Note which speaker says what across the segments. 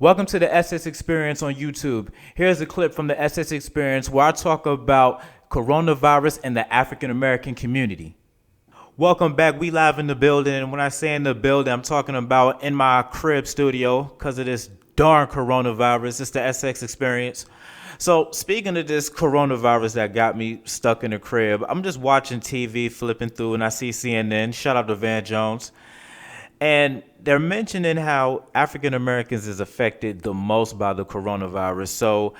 Speaker 1: Welcome to the SS Experience on YouTube. Here's a clip from the SS Experience where I talk about coronavirus and the African American community. Welcome back. We live in the building. And when I say in the building, I'm talking about in my crib studio because of this darn coronavirus. It's the SS Experience. So speaking of this coronavirus that got me stuck in the crib, I'm just watching TV, flipping through, and I see CNN. Shout out to Van Jones. And they're mentioning how African Americans is affected the most by the coronavirus. So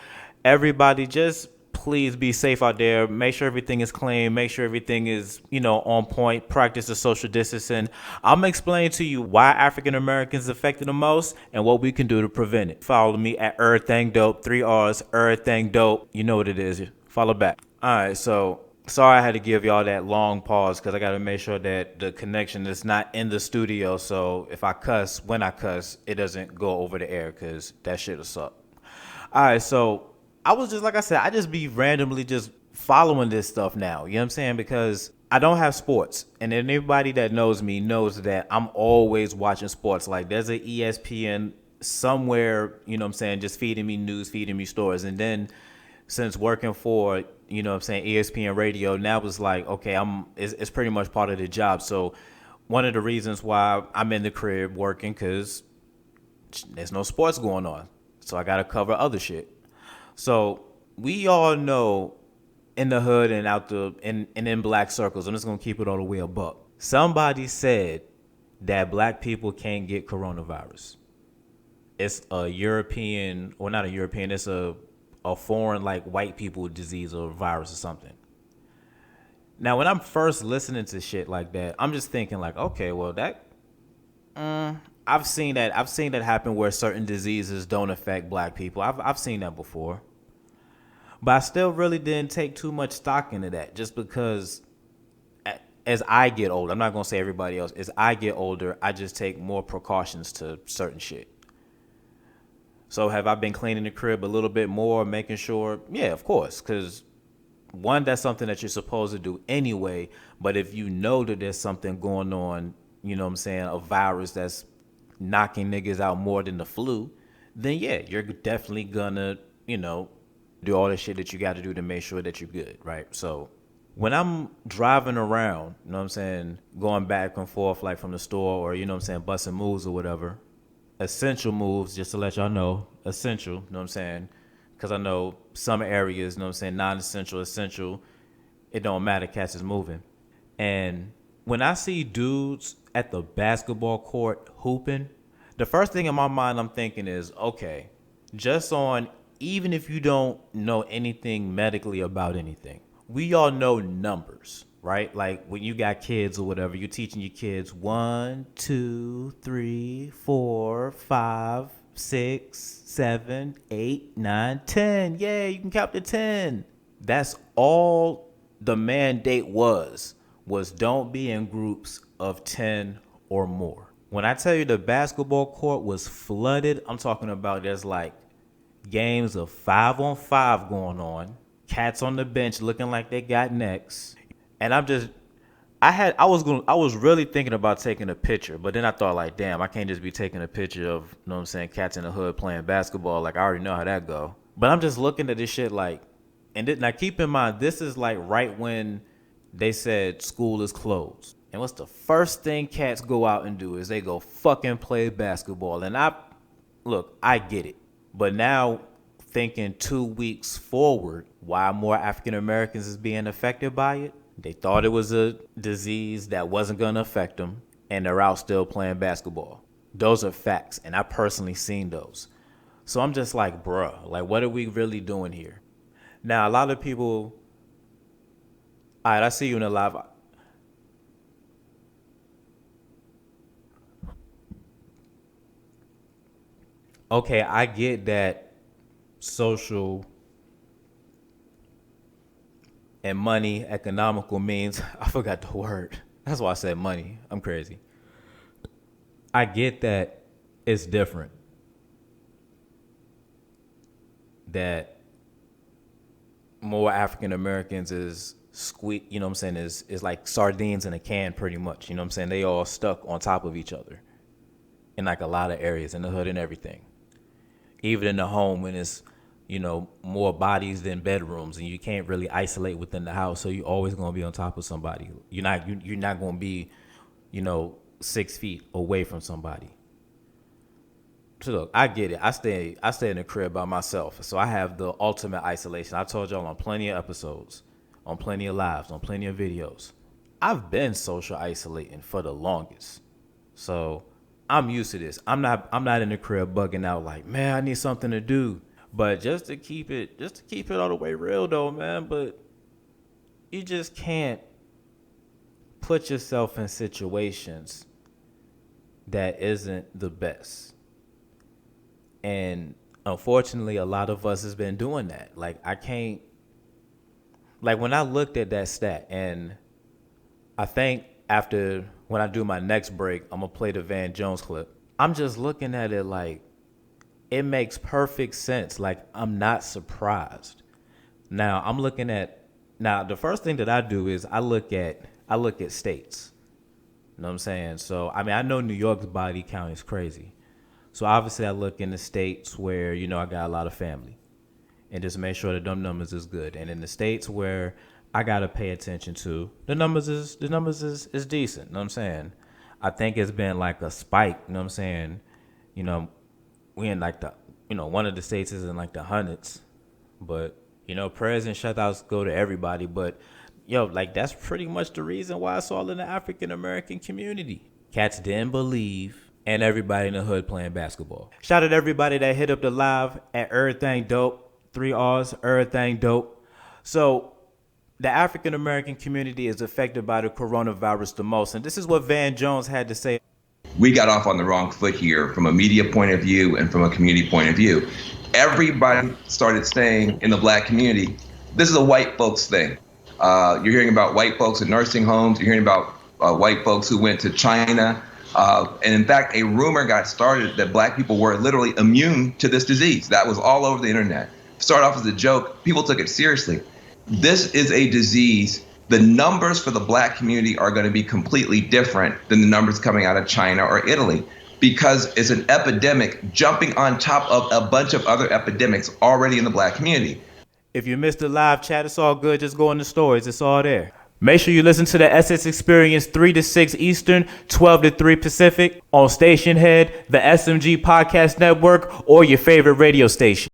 Speaker 1: everybody just please be safe out there. Make sure everything is clean. Make sure everything is, on point. Practice the social distancing. I'm going to explain to you why African Americans is affected the most and what we can do to prevent it. Follow me at Everything Dope, 3 R's, Everything Dope. You know what it is. Follow back. All right, so sorry I had to give y'all that long pause because I got to make sure that the connection is not in the studio. So if I cuss, when I cuss, it doesn't go over the air because that shit will suck. All right, so I was just, like I said, I just be randomly just following this stuff now. You know what I'm saying? Because I don't have sports. And anybody that knows me knows that I'm always watching sports. Like there's an ESPN somewhere, just feeding me news, feeding me stories. And then since working for, ESPN radio, now it's like, okay, it's pretty much part of the job. So one of the reasons why I'm in the crib working, because there's no sports going on. So I got to cover other shit. So we all know in the hood and in black circles, I'm just going to keep it all the way a buck. Somebody said that black people can't get coronavirus. It's a European, or not a European, it's a foreign, like white people disease or virus or something. Now, when I'm first listening to shit like that, I'm just thinking like, okay, well I've seen that happen where certain diseases don't affect black people. I've seen that before. But I still really didn't take too much stock into that just because as I get older, I'm not going to say everybody else, as I get older, I just take more precautions to certain shit. So have I been cleaning the crib a little bit more, making sure? Yeah, of course, because one, that's something that you're supposed to do anyway. But if you know that there's something going on, a virus that's knocking niggas out more than the flu, then yeah, you're definitely gonna, do all the shit that you got to do to make sure that you're good, right? So when I'm driving around, going back and forth like from the store or, busting moves or whatever, essential moves, just to let y'all know, essential, because I know some areas, non-essential, essential, it don't matter, cats is moving. And when I see dudes at the basketball court hooping, the first thing in my mind I'm thinking is, okay, just on, even if you don't know anything medically about anything, we all know numbers, right? Like when you got kids or whatever, you're teaching your kids 1, 2, 3, 4, 5, 6, 7, 8, 9, 10. Yeah, you can count to 10. That's all the mandate was don't be in groups of 10 or more. When I tell you the basketball court was flooded, I'm talking about there's like games of 5-on-5 going on, cats on the bench looking like they got necks. And I was really thinking about taking a picture, but then I thought like, damn, I can't just be taking a picture of, cats in the hood playing basketball. Like I already know how that go. But I'm just looking at this shit like, now keep in mind, this is like right when they said school is closed. And what's the first thing cats go out and do is they go fucking play basketball. And I get it. But now thinking 2 weeks forward, why more African Americans is being affected by it? They thought it was a disease that wasn't going to affect them, and they're out still playing basketball. Those are facts, and I personally seen those. So I'm just like, bruh, like what are we really doing here? Now, a lot of people, all right, I see you in the live. Okay, I get that social and money, economical means, I forgot the word. That's why I said money. I'm crazy. I get that it's different. That more African Americans is is like sardines in a can pretty much. They all stuck on top of each other in like a lot of areas in the hood and everything. even in the home when it's, more bodies than bedrooms, and you can't really isolate within the house, so you're always gonna be on top of somebody. You're not gonna be, 6 feet away from somebody. So look, I get it. I stay in the crib by myself, so I have the ultimate isolation. I told y'all on plenty of episodes, on plenty of lives, on plenty of videos. I've been social isolating for the longest, so I'm used to this. I'm not in the crib bugging out like, man, I need something to do. But just to keep it all the way real though, man. But you just can't put yourself in situations that isn't the best. And unfortunately, a lot of us has been doing that. Like I can't, like when I looked at that stat, and I think after when I do my next break, I'm gonna play the Van Jones clip. I'm just looking at it like it makes perfect sense. Like I'm not surprised. Now I'm looking at now the first thing that I do is I look at states. You know what I'm saying? So I mean I know New York's body count is crazy. So obviously I look in the states where, I got a lot of family and just make sure that them numbers is good. And in the states where I gotta pay attention to, the numbers is decent. You know what I'm saying? I think it's been like a spike, you know what I'm saying? You know, we in like one of the states is in like the hundreds. But, prayers and shutouts go to everybody. But like that's pretty much the reason why it's all in the African American community. Cats didn't believe, and everybody in the hood playing basketball. Shout out to everybody that hit up the live at Everything Dope, 3Rs, Everything Dope. So the African American community is affected by the coronavirus the most, and this is what Van Jones had to say.
Speaker 2: We got off on the wrong foot here from a media point of view and from a community point of view. Everybody started saying in the black community, this is a white folks thing. You're hearing about white folks in nursing homes. You're hearing about white folks who went to China. And in fact, a rumor got started that black people were literally immune to this disease. That was all over the internet. Started off as a joke. People took it seriously. This is a disease. The numbers for the black community are going to be completely different than the numbers coming out of China or Italy, because it's an epidemic jumping on top of a bunch of other epidemics already in the black community.
Speaker 1: If you missed the live chat, it's all good. Just go in the stories. It's all there. Make sure you listen to the SS Experience 3 to 6 Eastern, 12 to 3 Pacific on Station Head, the SMG Podcast Network, or your favorite radio station.